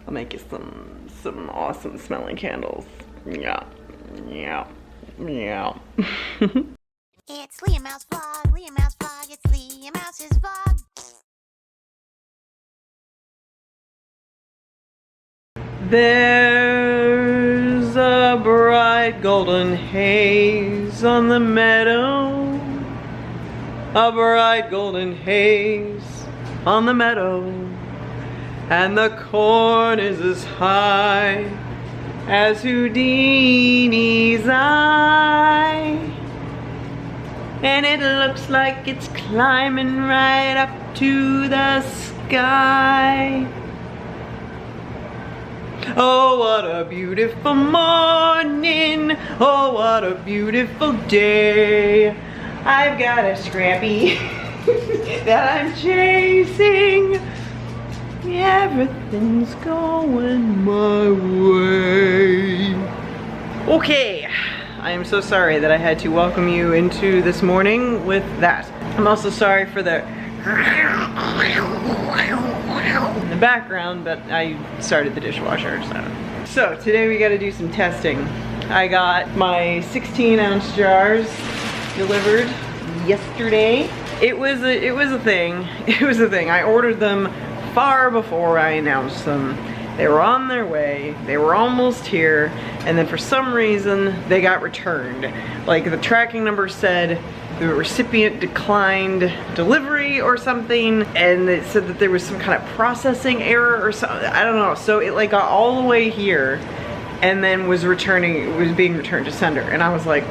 I'll make you some awesome smelling candles. Yeah, yeah, yeah. It's LeahMouseVlog, LeahMouseVlog, it's LeahMouse's vlog. There's a bright golden haze on the meadow. A bright golden haze on the meadow. And the corn is as high as Houdini's eye. And it looks like it's climbing right up to the sky. Oh, what a beautiful morning. Oh, what a beautiful day. I've got a Scrappy that I'm chasing. Everything's going my way. Okay, I am so sorry that I had to welcome you into this morning with that. I'm also sorry for the in the background, but I started the dishwasher, so today we got to do some testing. I got my 16-ounce jars delivered yesterday. It was a thing. It was a thing. I ordered them far before I announced them. They were on their way, they were almost here, and then for some reason they got returned. Like the tracking number said the recipient declined delivery or something, and it said that there was some kind of processing error or something. I don't know. So it like got all the way here and then was being returned to sender, and I was like,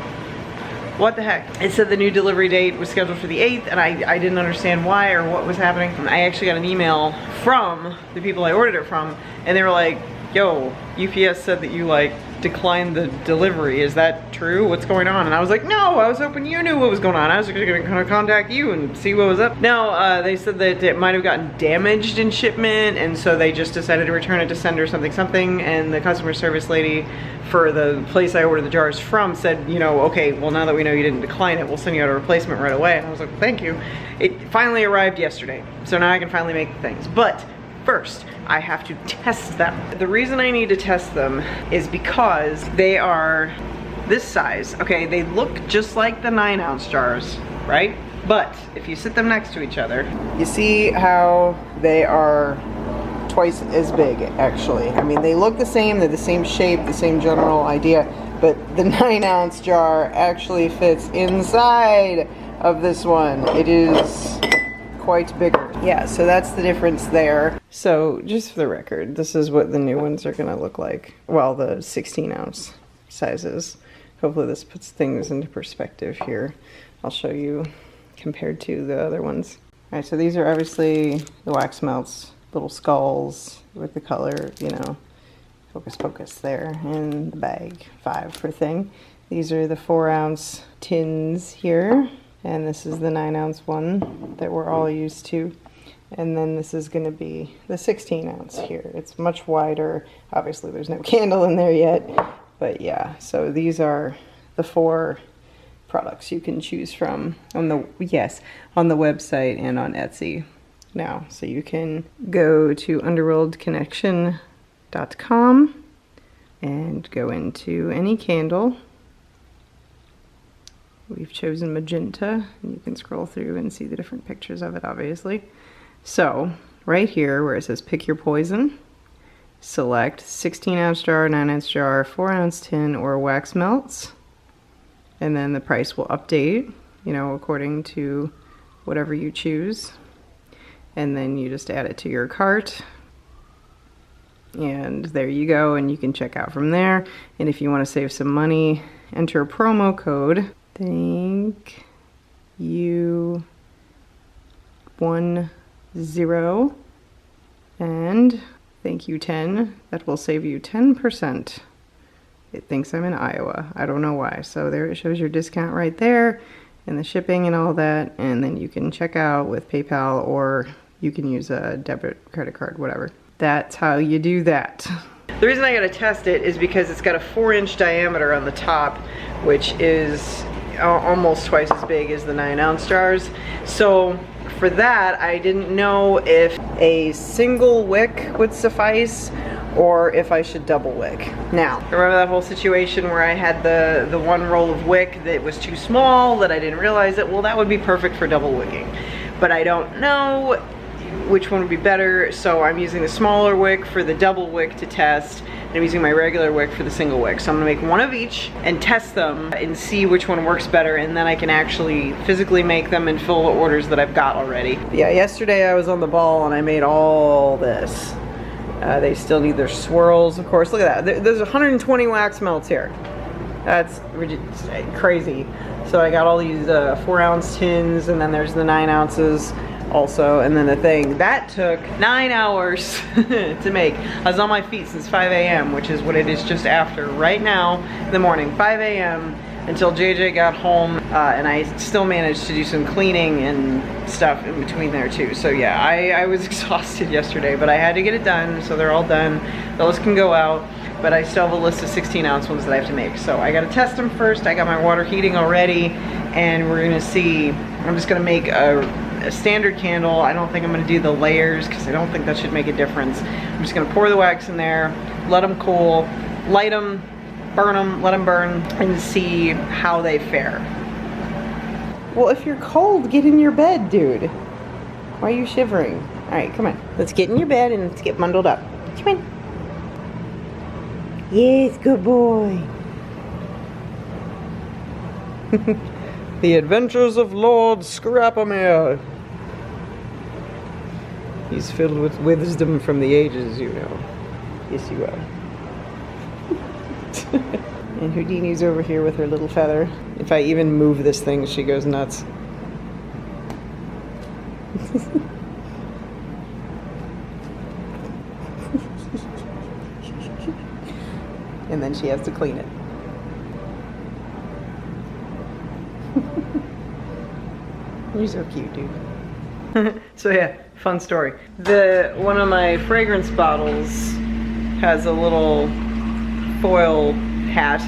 what the heck? It said the new delivery date was scheduled for the 8th, and I didn't understand why or what was happening. I actually got an email from the people I ordered it from, and they were like, yo, UPS said that you like declined the delivery. Is that true? What's going on? And I was like, no, I was hoping you knew what was going on. I was gonna contact you and see what was up. No, they said that it might have gotten damaged in shipment, and so they just decided to return it to sender something, and the customer service lady for the place I ordered the jars from said, you know, okay, well now that we know you didn't decline it, we'll send you out a replacement right away. And I was like, thank you. It finally arrived yesterday, so now I can finally make the things. But first, I have to test them. The reason I need to test them is because they are this size. Okay, they look just like the 9-ounce jars, right? But if you sit them next to each other, you see how they are twice as big, actually. I mean, they look the same, they're the same shape, the same general idea, but the 9-ounce jar actually fits inside of this one. It is quite bigger. Yeah, so that's the difference there. So just for the record, this is what the new ones are gonna look like. Well, the 16-ounce sizes. Hopefully this puts things into perspective here. I'll show you compared to the other ones. All right, so these are obviously the wax melts, little skulls with the color, you know, focus there in the bag, 5 per thing. These are the 4-ounce tins here. And this is the 9-ounce one that we're all used to. And then this is gonna be the 16-ounce here. It's much wider. Obviously there's no candle in there yet, but yeah. So these are the 4 products you can choose from on the website and on Etsy now. So you can go to underworldconnection.com and go into any candle. We've chosen magenta, and you can scroll through and see the different pictures of it, obviously. So, right here where it says pick your poison, select 16-ounce jar, 9-ounce jar, 4-ounce tin, or wax melts. And then the price will update, you know, according to whatever you choose. And then you just add it to your cart. And there you go, and you can check out from there. And if you want to save some money, enter a promo code. Thank you 10 and thank you 10. That will save you 10%. It thinks I'm in Iowa. I don't know why. So there it shows your discount right there and the shipping and all that. And then you can check out with PayPal, or you can use a debit, credit card, whatever. That's how you do that. The reason I gotta test it is because it's got a 4-inch diameter on the top, which is almost twice as big as the 9-ounce jars. So for that, I didn't know if a single wick would suffice or if I should double wick. Now, remember that whole situation where I had the one roll of wick that was too small, that I didn't realize it? Well, that would be perfect for double wicking. But I don't know which one would be better, so I'm using the smaller wick for the double wick to test, and I'm using my regular wick for the single wick. So I'm gonna make one of each and test them and see which one works better, and then I can actually physically make them and fill the orders that I've got already. Yeah, yesterday I was on the ball and I made all this. They still need their swirls, of course. Look at that. There's 120 wax melts here. That's crazy. So I got all these 4-ounce tins, and then there's the 9 ounces also, and then the thing. That took 9 hours to make. I was on my feet since 5 a.m., which is what it is just after right now in the morning, 5 a.m. until JJ got home, and I still managed to do some cleaning and stuff in between there too. So yeah, I was exhausted yesterday, but I had to get it done, so they're all done. Those can go out, but I still have a list of 16-ounce ones that I have to make. So I gotta test them first. I got my water heating already, and we're gonna see. I'm just gonna make a standard candle. I don't think I'm gonna do the layers because I don't think that should make a difference. I'm just gonna pour the wax in there, let them cool, light them, burn them, let them burn, and see how they fare. Well, if you're cold, get in your bed, dude. Why are you shivering? All right, come on. Let's get in your bed and let's get bundled up. Come on. Yes, good boy. The Adventures of Lord Scrapamere. He's filled with wisdom from the ages, you know. Yes, you are. And Houdini's over here with her little feather. If I even move this thing, she goes nuts. And then she has to clean it. You're so cute, dude. So yeah, fun story. One of my fragrance bottles has a little foil hat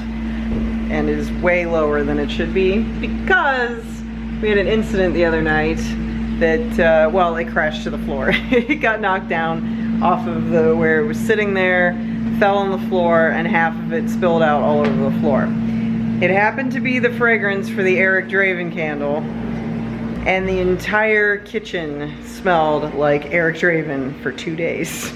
and is way lower than it should be because we had an incident the other night that, well, it crashed to the floor. It got knocked down off of where it was sitting there, fell on the floor, and half of it spilled out all over the floor. It happened to be the fragrance for the Eric Draven candle, and the entire kitchen smelled like Eric Draven for 2 days.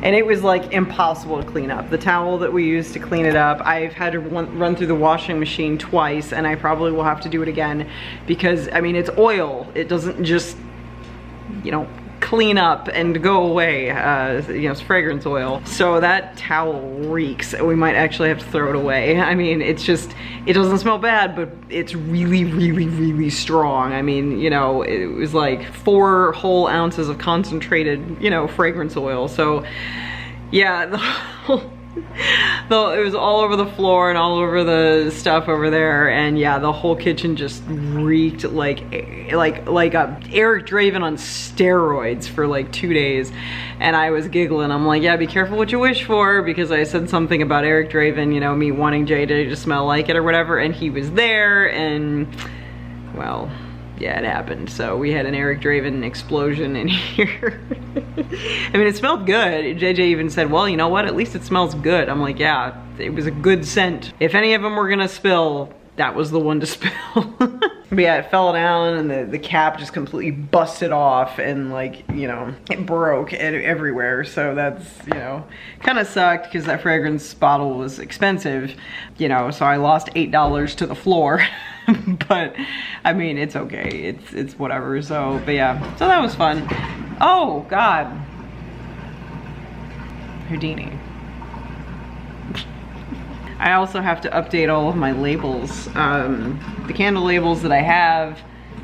And it was like impossible to clean up. The towel that we used to clean it up, I've had to run through the washing machine twice, and I probably will have to do it again because, I mean, it's oil. It doesn't just, you know, clean up and go away. You know, it's fragrance oil. So that towel reeks. We might actually have to throw it away. I mean, it's just, it doesn't smell bad, but it's really, really, really strong. I mean, you know, it was like 4 whole ounces of concentrated, you know, fragrance oil. So yeah, it was all over the floor and all over the stuff over there, and yeah, the whole kitchen just reeked like a Eric Draven on steroids for like 2 days. And I was giggling. I'm like, yeah, be careful what you wish for, because I said something about Eric Draven, you know, me wanting JJ to smell like it or whatever, and he was there, and well, yeah, it happened. So we had an Eric Draven explosion in here. I mean, it smelled good. JJ even said, well, you know what? At least it smells good. I'm like, yeah, it was a good scent. If any of them were gonna spill, that was the one to spill. But yeah, it fell down and the cap just completely busted off, and like, you know, it broke everywhere. So that's, you know, kind of sucked because that fragrance bottle was expensive, you know, so I lost $8 to the floor. But I mean, it's okay. It's whatever. So, but yeah, so that was fun. Oh God, Houdini. I also have to update all of my labels. The candle labels that I have,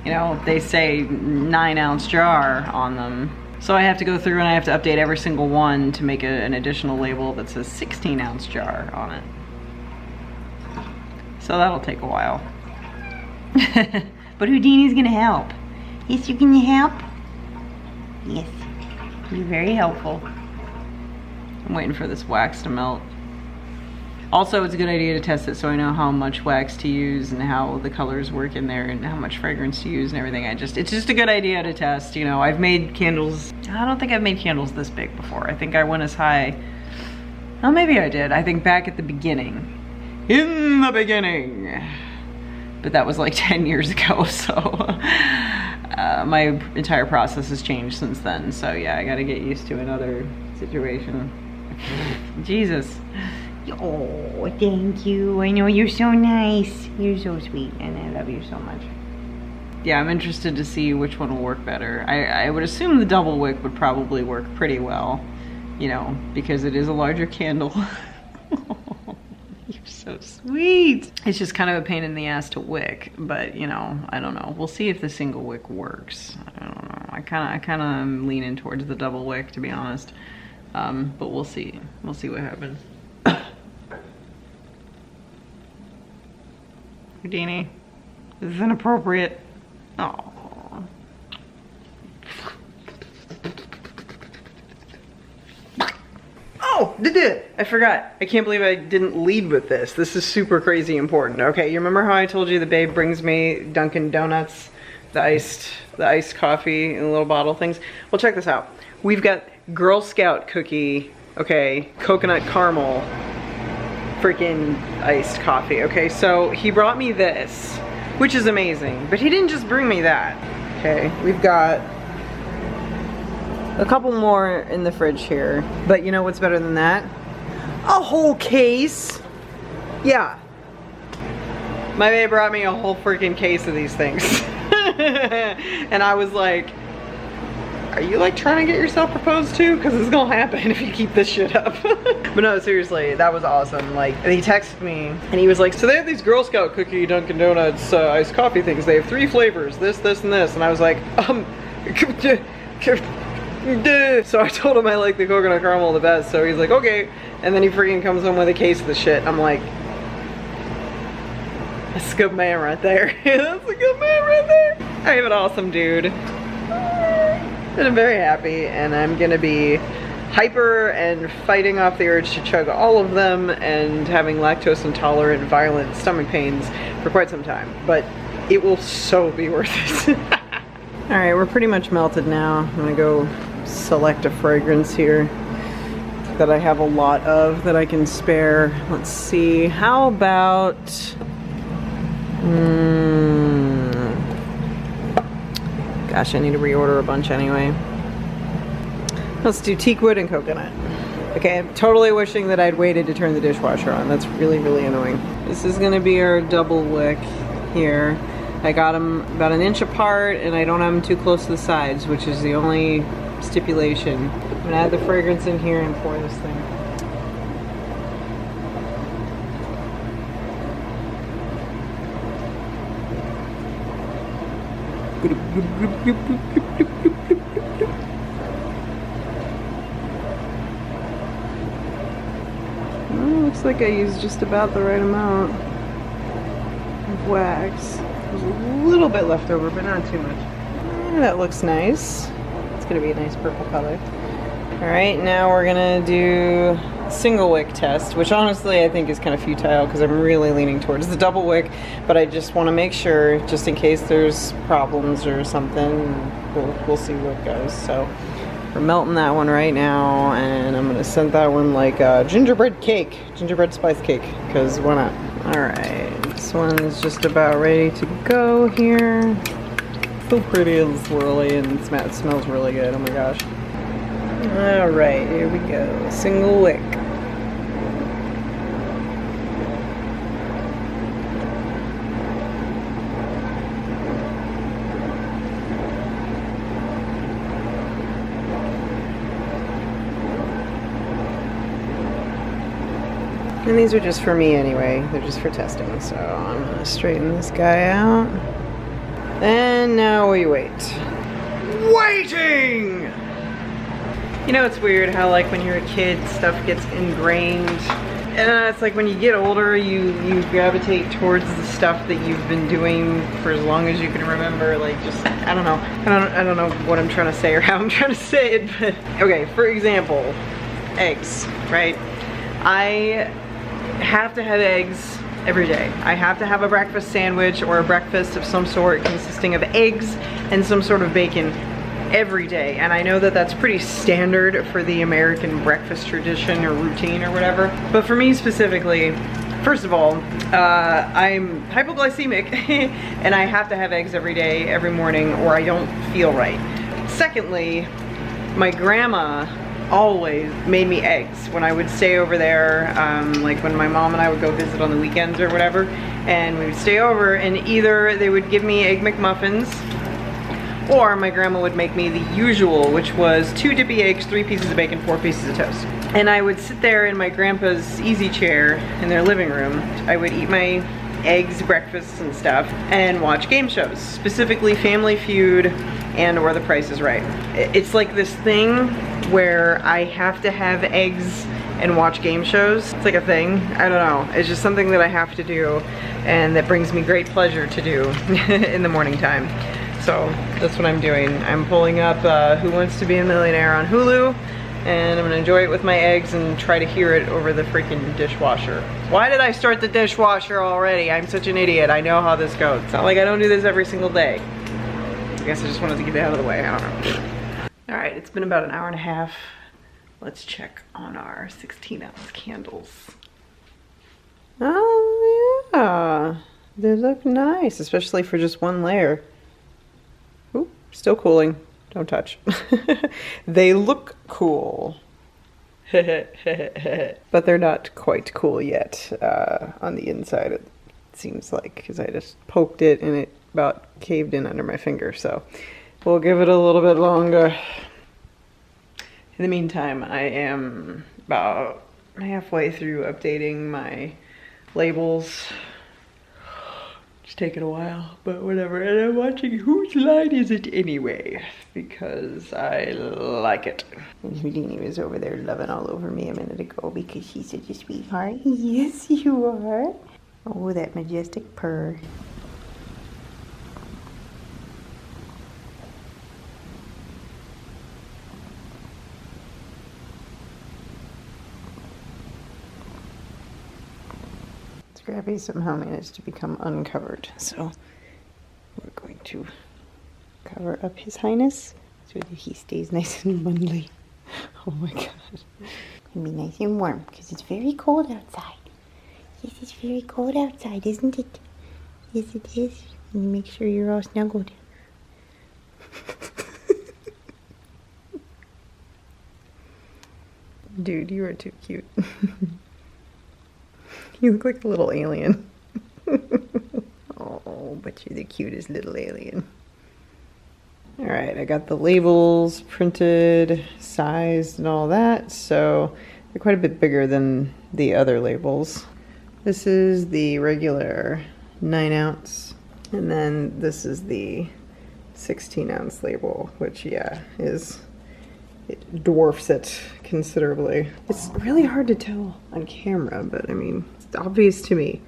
you know, they say 9-ounce jar on them. So I have to go through and I have to update every single one to make an additional label that says 16-ounce jar on it. So that'll take a while. But Houdini's gonna help. Yes, you can help? Yes, you're very helpful. I'm waiting for this wax to melt. Also, it's a good idea to test it so I know how much wax to use and how the colors work in there and how much fragrance to use and everything. It's just a good idea to test, you know. I've made candles, I don't think I've made candles this big before. I think I went as high Oh, maybe I did. I think back at the beginning. In the beginning. But that was like 10 years ago, so my entire process has changed since then. So yeah, I gotta get used to another situation. Jesus. Oh, thank you. I know you're so nice. You're so sweet, and I love you so much. Yeah, I'm interested to see which one will work better. I would assume the double wick would probably work pretty well, you know, because it is a larger candle. You're so sweet. It's just kind of a pain in the ass to wick, but you know, I don't know. We'll see if the single wick works. I don't know. I kind of am leaning towards the double wick, to be honest. But we'll see. We'll see what happens. Houdini, this is inappropriate. Oh. Oh, did it! I forgot. I can't believe I didn't lead with this. This is super crazy important. Okay, you remember how I told you the babe brings me Dunkin' Donuts, the iced coffee in little bottle things? Well, check this out. We've got Girl Scout cookie, okay, coconut caramel, freaking iced coffee, okay? So he brought me this, which is amazing, but he didn't just bring me that, okay? We've got a couple more in the fridge here, but you know what's better than that? A whole case. Yeah. My babe brought me a whole freaking case of these things. And I was like, are you like trying to get yourself proposed to? Because it's gonna happen if you keep this shit up. But no, seriously, that was awesome. Like, and he texted me and he was like, so they have these Girl Scout cookie Dunkin' Donuts iced coffee things. They have 3 flavors, this, and this. And I was like, so I told him I like the coconut caramel the best. So he's like, okay. And then he freaking comes home with a case of the shit. I'm like, that's a good man right there. That's a good man right there. I am an awesome dude. And I'm very happy, and I'm gonna be hyper and fighting off the urge to chug all of them and having lactose intolerant violent stomach pains for quite some time. But it will so be worth it. Alright, we're pretty much melted now. I'm gonna go select a fragrance here that I have a lot of that I can spare. Let's see, how about gosh, I need to reorder a bunch anyway. Let's do teakwood and coconut. Okay, I'm totally wishing that I'd waited to turn the dishwasher on. That's really, really annoying. This is gonna be our double wick here. I got them about an inch apart and I don't have them too close to the sides, which is the only stipulation. I'm gonna add the fragrance in here and pour this thing. Well, looks like I used just about the right amount of wax. There's a little bit left over, but not too much. That looks nice. It's gonna be a nice purple color. All right, now we're gonna do single wick test, which honestly I think is kind of futile because I'm really leaning towards the double wick, but I just want to make sure, just in case there's problems or something, we'll see what goes. So we're melting that one right now, and I'm gonna scent that one like a gingerbread cake, gingerbread spice cake, because why not? All right, this one's just about ready to go here. So pretty and swirly, and it smells really good. Oh my gosh. All right, here we go. Single wick. And these are just for me anyway. They're just for testing. So I'm gonna straighten this guy out. And now we wait. Waiting! You know, it's weird how like when you're a kid, stuff gets ingrained. And it's like when you get older, you gravitate towards the stuff that you've been doing for as long as you can remember. Like just, I don't know. I don't know what I'm trying to say or how I'm trying to say it, but okay, for example, eggs, right? I have to have eggs every day. I have to have a breakfast sandwich or a breakfast of some sort consisting of eggs and some sort of bacon every day. And I know that that's pretty standard for the American breakfast tradition or routine or whatever. But for me specifically, first of all, I'm hypoglycemic and I have to have eggs every day, every morning, or I don't feel right. Secondly, my grandma always made me eggs when I would stay over there, like when my mom and I would go visit on the weekends or whatever, and we would stay over, and either they would give me Egg McMuffins or my grandma would make me the usual, which was 2 dippy eggs, 3 pieces of bacon, 4 pieces of toast. And I would sit there in my grandpa's easy chair in their living room. I would eat my eggs, breakfasts and stuff, and watch game shows, specifically Family Feud and or The Price is Right. It's like this thing where I have to have eggs and watch game shows. It's like a thing, I don't know. It's just something that I have to do and that brings me great pleasure to do in the morning time. So that's what I'm doing. I'm pulling up Who Wants to Be a Millionaire on Hulu, and I'm gonna enjoy it with my eggs and try to hear it over the freaking dishwasher. Why did I start the dishwasher already? I'm such an idiot. I know how this goes. It's not like I don't do this every single day. I guess I just wanted to get it out of the way, I don't know. All right, it's been about an hour and a half. Let's check on our 16-ounce candles. Oh yeah, they look nice, especially for just one layer. Ooh, still cooling. Don't touch. They look cool. But they're not quite cool yet on the inside, it seems like, because I just poked it and it about caved in under my finger. So we'll give it a little bit longer. In the meantime, I am about halfway through updating my labels. It's taken a while, but whatever. And I'm watching Whose Line Is It Anyway? Because I like it. And Houdini was over there loving all over me a minute ago because she's such a sweetheart. Yes, you are. Oh, that majestic purr. Scrappy somehow managed to become uncovered, so we're going to cover up His Highness so that he stays nice and bundly. Oh my god. It'll be nice and warm because it's very cold outside. Yes, it's very cold outside, isn't it? Yes, it is. And make sure you're all snuggled. Dude, you are too cute. You look like a little alien. Oh, but you're the cutest little alien. Alright, I got the labels printed, sized, and all that, so they're quite a bit bigger than the other labels. This is the regular 9-ounce, and then this is the 16-ounce label, which, yeah, it dwarfs it considerably. It's really hard to tell on camera, but I mean, it's obvious to me.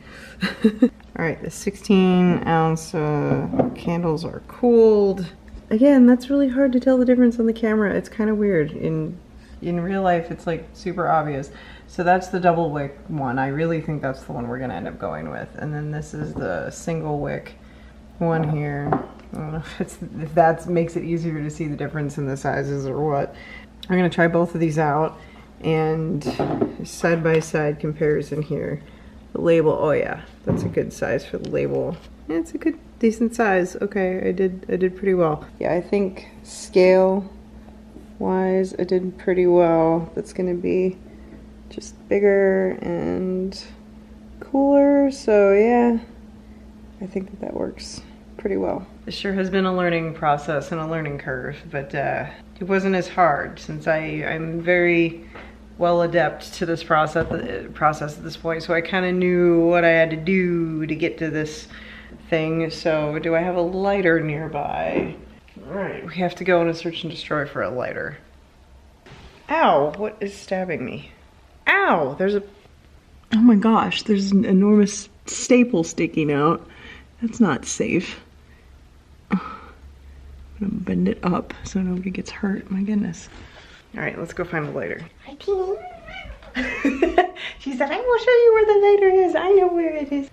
Alright, the 16-ounce candles are cooled. Again, that's really hard to tell the difference on the camera. It's kind of weird. In real life, it's like super obvious. So that's the double wick one. I really think that's the one we're gonna end up going with. And then this is the single wick one here. I don't know if that makes it easier to see the difference in the sizes or what. I'm gonna try both of these out and side-by-side comparison here. The label, oh yeah, that's a good size for the label. Yeah, it's a good, decent size. Okay, I did pretty well. Yeah, I think scale-wise, I did pretty well. That's gonna be just bigger and cooler, so yeah, I think that works pretty well. This sure has been a learning process and a learning curve, but it wasn't as hard since I'm very well adept to this process at this point, so I kind of knew what I had to do to get to this thing. So do I have a lighter nearby? All right, we have to go on a search and destroy for a lighter. Ow, what is stabbing me? Ow, there's oh my gosh, there's an enormous staple sticking out. That's not safe. I'm gonna bend it up so nobody gets hurt. My goodness. All right, let's go find the lighter. Hi, Peony. She said, I will show you where the lighter is. I know where it is.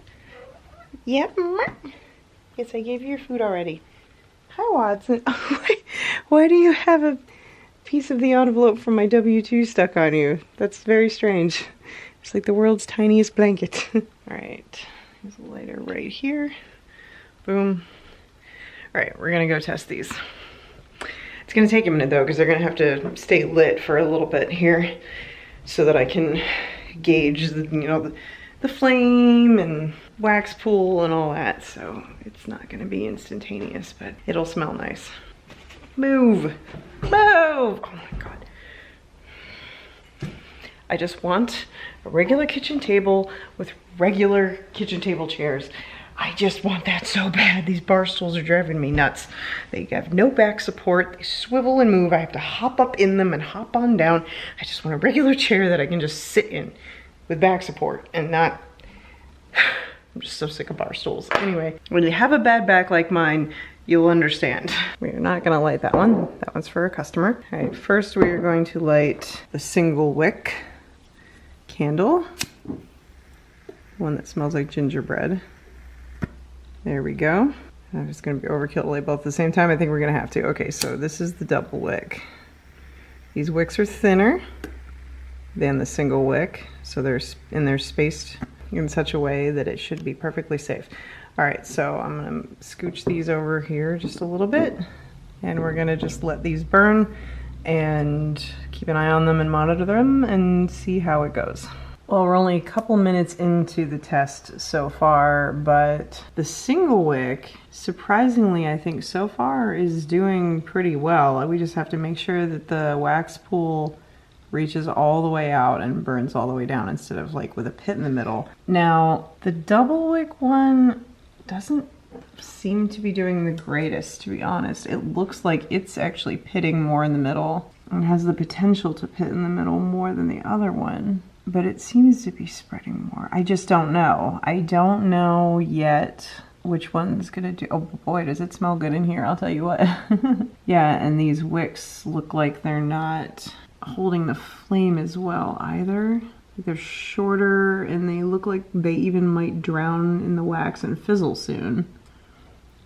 Yep. Yes, I gave you your food already. Hi, Watson. Why do you have a piece of the envelope from my W-2 stuck on you? That's very strange. It's like the world's tiniest blanket. Alright, there's a lighter right here. Boom. Alright, we're gonna go test these. It's gonna take a minute though, because they're gonna have to stay lit for a little bit here so that I can gauge the, you know, the flame and wax pool and all that. So it's not gonna be instantaneous, but it'll smell nice. Move! Move! Oh my god. I just want a regular kitchen table with regular kitchen table chairs. I just want that so bad. These bar stools are driving me nuts. They have no back support. They swivel and move. I have to hop up in them and hop on down. I just want a regular chair that I can just sit in with back support and not... I'm just so sick of bar stools. Anyway, when you have a bad back like mine, you'll understand. We're not gonna light that one. That one's for a customer. All right, first we are going to light the single wick candle. One that smells like gingerbread. There we go. I'm just gonna be overkill to light both at the same time. I think we're gonna have to. Okay, so this is the double wick. These wicks are thinner than the single wick, so they're spaced in such a way that it should be perfectly safe. All right, so I'm gonna scooch these over here just a little bit, and we're gonna just let these burn and keep an eye on them and monitor them and see how it goes. Well, we're only a couple minutes into the test so far, but the single wick, surprisingly, I think so far is doing pretty well. We just have to make sure that the wax pool reaches all the way out and burns all the way down instead of like with a pit in the middle. Now, the double wick one doesn't seem to be doing the greatest, to be honest. It looks like it's actually pitting more in the middle and has the potential to pit in the middle more than the other one. But it seems to be spreading more. I just don't know. I don't know yet which one's gonna do. Oh boy, does it smell good in here, I'll tell you what. Yeah, and these wicks look like they're not holding the flame as well either. They're shorter and they look like they even might drown in the wax and fizzle soon.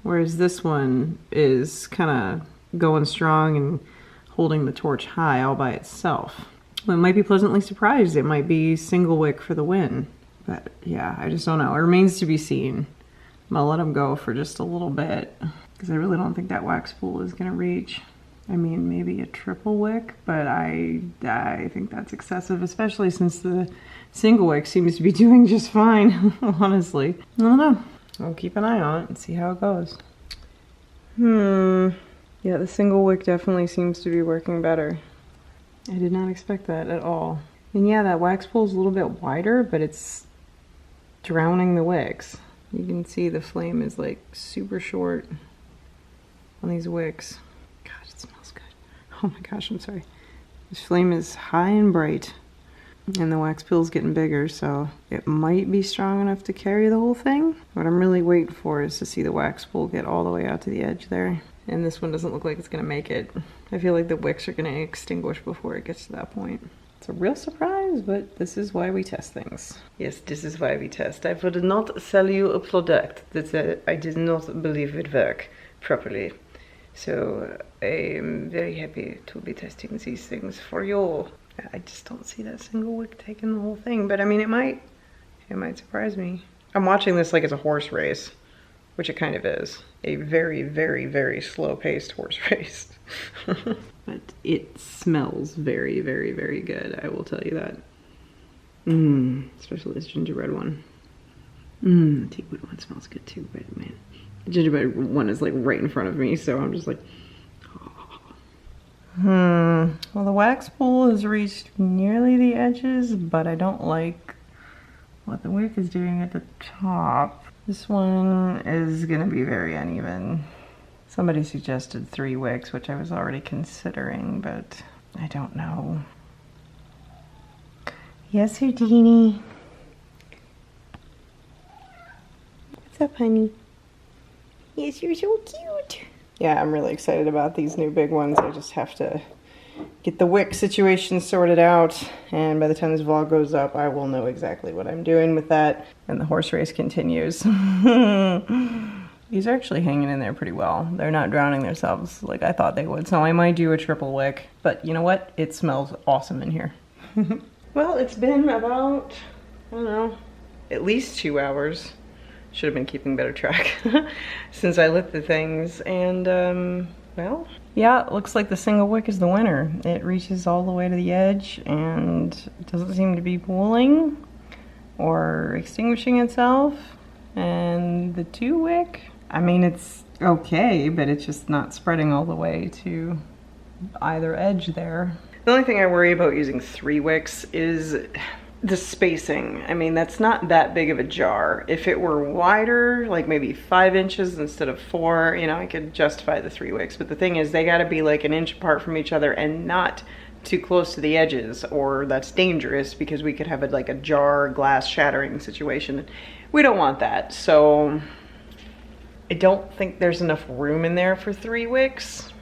Whereas this one is kind of going strong and holding the torch high all by itself. It might be pleasantly surprised. It might be single wick for the win. But yeah, I just don't know. It remains to be seen. I'm gonna let them go for just a little bit because I really don't think that wax pool is gonna reach. I mean, maybe a triple wick, but I think that's excessive, especially since the single wick seems to be doing just fine, honestly. I don't know. I'll keep an eye on it and see how it goes. Yeah, the single wick definitely seems to be working better. I did not expect that at all. And yeah, that wax pool is a little bit wider, but it's drowning the wicks. You can see the flame is like super short on these wicks. God, it smells good. Oh my gosh, I'm sorry. This flame is high and bright, and the wax pool is getting bigger, so it might be strong enough to carry the whole thing. What I'm really waiting for is to see the wax pool get all the way out to the edge there. And this one doesn't look like it's gonna make it. I feel like the wicks are gonna extinguish before it gets to that point. It's a real surprise, but this is why we test things. Yes, this is why we test. I would not sell you a product that I did not believe would work properly. So I am very happy to be testing these things for you. I just don't see that single wick taking the whole thing, but I mean, it might surprise me. I'm watching this like it's a horse race, which it kind of is. A very, very, very slow-paced horse race. But it smells very, very, very good, I will tell you that. Especially this gingerbread one. The teakwood one smells good too, but man. The gingerbread one is like right in front of me, so I'm just like, oh. Well, the wax pool has reached nearly the edges, but I don't like what the wick is doing at the top. This one is gonna be very uneven. Somebody suggested 3 wicks, which I was already considering, but I don't know. Yes, Houdini. What's up, honey? Yes, you're so cute. Yeah, I'm really excited about these new big ones. I just have to get the wick situation sorted out, and by the time this vlog goes up, I will know exactly what I'm doing with that, and the horse race continues. These are actually hanging in there pretty well. They're not drowning themselves like I thought they would. So I might do a triple wick, but you know what? It smells awesome in here. Well, it's been about, I don't know, at least 2 hours. Should have been keeping better track since I lit the things. And well, yeah, it looks like the single wick is the winner. It reaches all the way to the edge and doesn't seem to be pooling or extinguishing itself. And the 2 wick, I mean, it's okay, but it's just not spreading all the way to either edge there. The only thing I worry about using 3 wicks is the spacing. I mean, that's not that big of a jar. If it were wider, like maybe 5 inches instead of 4, you know, I could justify the 3 wicks. But the thing is, they gotta be like an inch apart from each other and not too close to the edges, or that's dangerous because we could have like a jar glass shattering situation. We don't want that. So I don't think there's enough room in there for 3 wicks.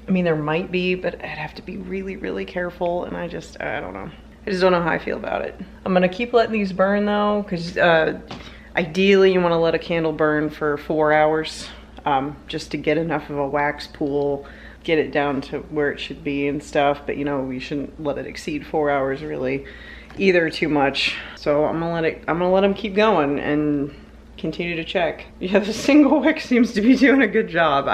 I mean, there might be, but I'd have to be really, really careful, and I don't know. I just don't know how I feel about it. I'm gonna keep letting these burn though, because ideally you wanna let a candle burn for 4 hours, just to get enough of a wax pool, get it down to where it should be and stuff, but you know, we shouldn't let it exceed 4 hours really, either too much. So I'm gonna let them keep going and continue to check. Yeah, the single wick seems to be doing a good job.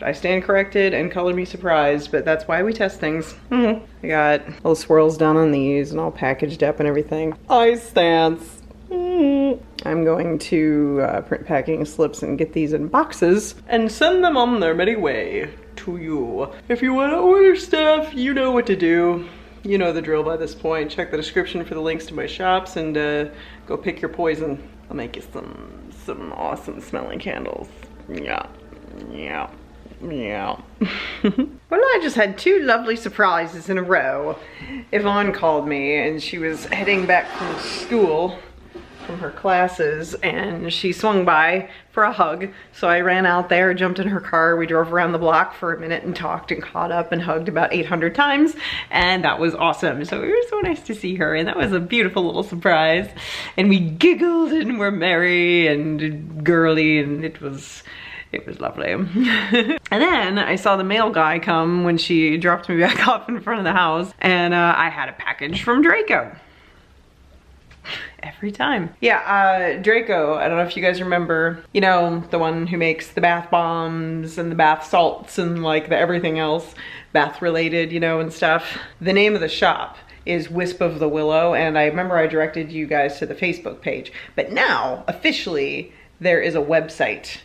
I stand corrected and color me surprised, but that's why we test things. I got little swirls down on these and all packaged up and everything. Ice stance. I'm going to print packing slips and get these in boxes and send them on their merry way to you. If you want to order stuff, you know what to do. You know the drill by this point. Check the description for the links to my shops and go pick your poison. I'll make you some awesome smelling candles. Yeah. Yeah. Yeah. Well, I just had 2 lovely surprises in a row. Yvonne called me and she was heading back from school, from her classes, and she swung by for a hug. So I ran out there, jumped in her car, we drove around the block for a minute and talked and caught up and hugged about 800 times, and that was awesome. So it was so nice to see her, and that was a beautiful little surprise. And we giggled and were merry and girly, and it was lovely. And then I saw the mail guy come when she dropped me back off in front of the house, and I had a package from Draco. Every time. Yeah, Draco, I don't know if you guys remember, you know, the one who makes the bath bombs and the bath salts and like the everything else bath related, you know, and stuff. The name of the shop is Wisp of the Willow, and I remember I directed you guys to the Facebook page, but now officially there is a website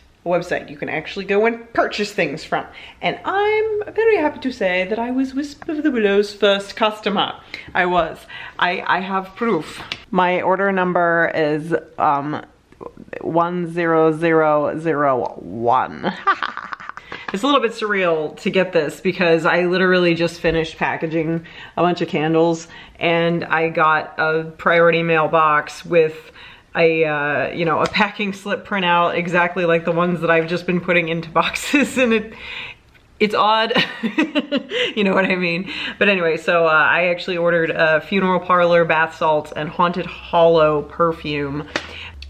you can actually go and purchase things from. And I'm very happy to say that I was Wisp of the Willow's first customer. I was. I have proof. My order number is 10001. It's a little bit surreal to get this because I literally just finished packaging a bunch of candles and I got a priority mail box with a you know, a packing slip printout exactly like the ones that I've just been putting into boxes, and it's odd. You know what I mean? But anyway, so I actually ordered a funeral parlor bath salts and Haunted Hollow perfume.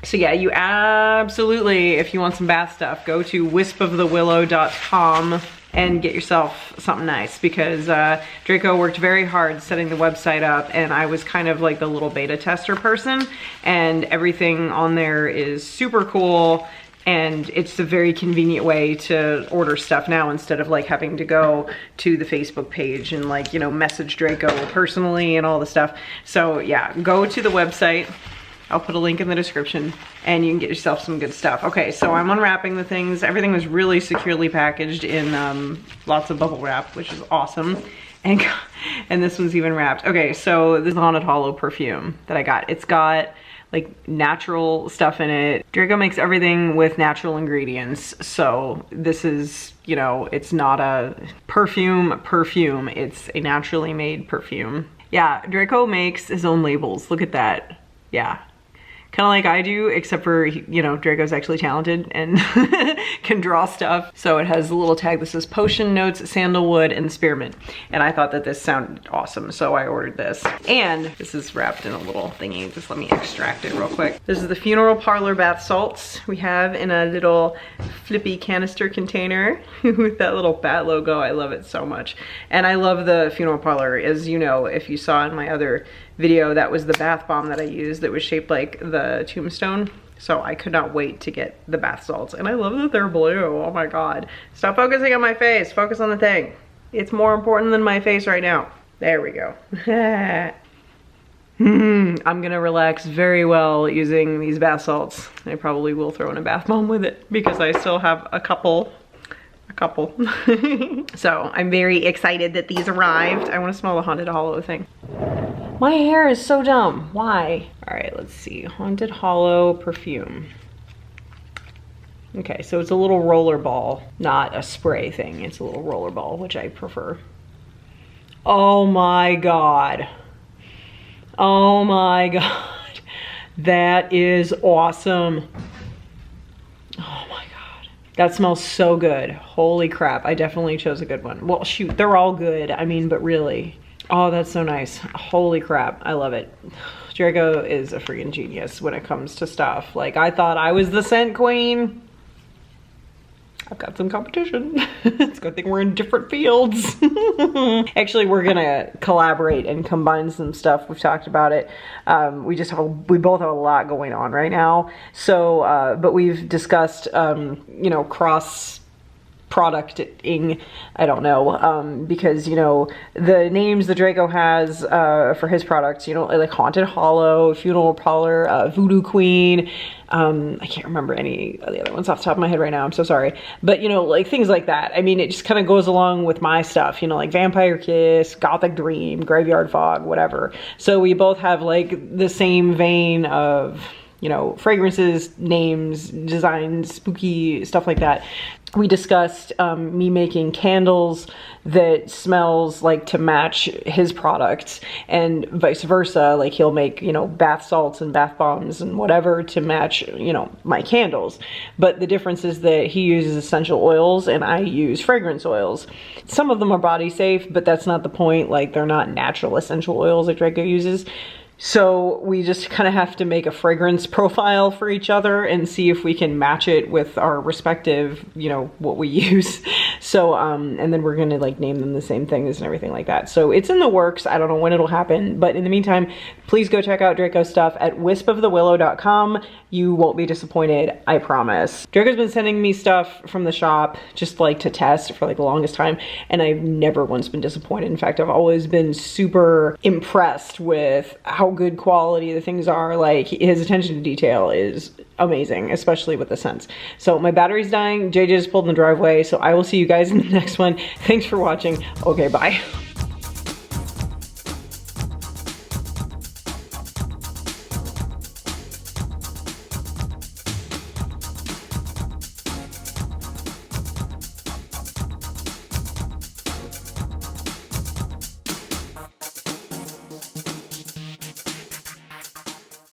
So yeah, you absolutely, if you want some bath stuff, go to wispofthewillow.com and get yourself something nice, because Draco worked very hard setting the website up, and I was kind of like the little beta tester person, and everything on there is super cool, and it's a very convenient way to order stuff now instead of like having to go to the Facebook page and like, you know, message Draco personally and all the stuff. So yeah, go to the website. I'll put a link in the description and you can get yourself some good stuff. Okay, so I'm unwrapping the things. Everything was really securely packaged in lots of bubble wrap, which is awesome. And this one's even wrapped. Okay, so this is the Haunted Hollow perfume that I got. It's got like natural stuff in it. Draco makes everything with natural ingredients. So this is, you know, it's not a perfume, it's a naturally made perfume. Yeah, Draco makes his own labels. Look at that. Yeah. kind of like I do, except for, you know, Draco's actually talented and can draw stuff. So it has a little tag that says potion notes, sandalwood, and spearmint. And I thought that this sounded awesome, so I ordered this. And this is wrapped in a little thingy. Just let me extract it real quick. This is the funeral parlor bath salts we have in a little flippy canister container with that little bat logo. I love it so much. And I love the funeral parlor. As you know, if you saw in my other video, that was the bath bomb that I used that was shaped like the tombstone. So I could not wait to get the bath salts. And I love that they're blue. Oh my God. Stop focusing on my face. Focus on the thing. It's more important than my face right now. There we go. I'm gonna relax very well using these bath salts. I probably will throw in a bath bomb with it because I still have a couple. So I'm very excited that these arrived. I want to smell the Haunted Hollow thing. My hair is so dumb. Why? All right, let's see. Haunted Hollow perfume. Okay, so it's a little roller ball, not a spray thing. It's a little roller ball, which I prefer. Oh my God. Oh my God. That is awesome. Oh my God. That smells so good. Holy crap. I definitely chose a good one. Well, shoot, they're all good. I mean, but really. Oh, that's so nice. Holy crap. I love it. Draco is a freaking genius when it comes to stuff. Like, I thought I was the scent queen. I've got some competition. It's a good thing we're in different fields. Actually, we're gonna collaborate and combine some stuff. We've talked about it. We both have a lot going on right now. So, but we've discussed, you know, cross producting, I don't know, because, you know, the names that Draco has for his products, you know, like Haunted Hollow, Funeral Parlor, Voodoo Queen, I can't remember any of the other ones off the top of my head right now, I'm so sorry, but, you know, like things like that. I mean, it just kind of goes along with my stuff, you know, like Vampire Kiss, Gothic Dream, Graveyard Fog, whatever. So we both have like the same vein of, you know, fragrances, names, designs, spooky stuff like that. We discussed me making candles that smells like to match his products, and vice versa. Like he'll make, you know, bath salts and bath bombs and whatever to match, you know, my candles. But the difference is that he uses essential oils and I use fragrance oils. Some of them are body safe, but that's not the point. Like they're not natural essential oils like Draco uses. So we just kind of have to make a fragrance profile for each other and see if we can match it with our respective, you know, what we use. So, and then we're gonna like name them the same things and everything like that. So it's in the works. I don't know when it'll happen, but in the meantime, please go check out Draco's stuff at wispofthewillow.com. You won't be disappointed, I promise. Draco's been sending me stuff from the shop just like to test for like the longest time, and I've never once been disappointed. In fact, I've always been super impressed with how good quality the things are. Like his attention to detail is amazing, especially with the scents. So my battery's dying. JJ just pulled in the driveway, so I will see you guys in the next one. Thanks for watching. Okay, bye.